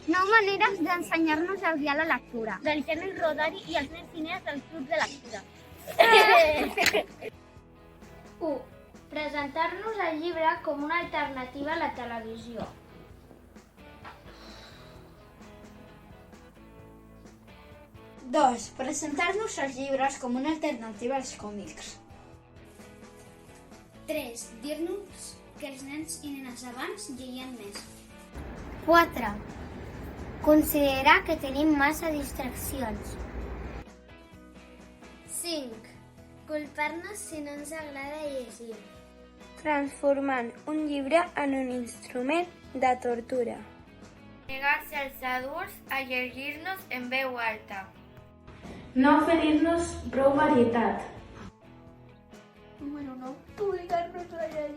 Nou maneres d'ensenyar-nos a odiar la lectura. Del gènere Rodari i els nens i nenes del club de lectura. 1. Presentar-nos el llibre com una alternativa a la televisió. 2. Presentar-nos els llibres com una alternativa als còmics. 3. Dir-nos que els nens i nenes abans lleien més. 4. Considerar que tenim massa distraccions. 5. Culpar-nos si no ens agrada llegir. Transformant un llibre en un instrument de tortura. Negar-se als adults a llegir-nos en veu alta. No oferir-nos prou varietat. Número 9. Obligar-nos a llegir.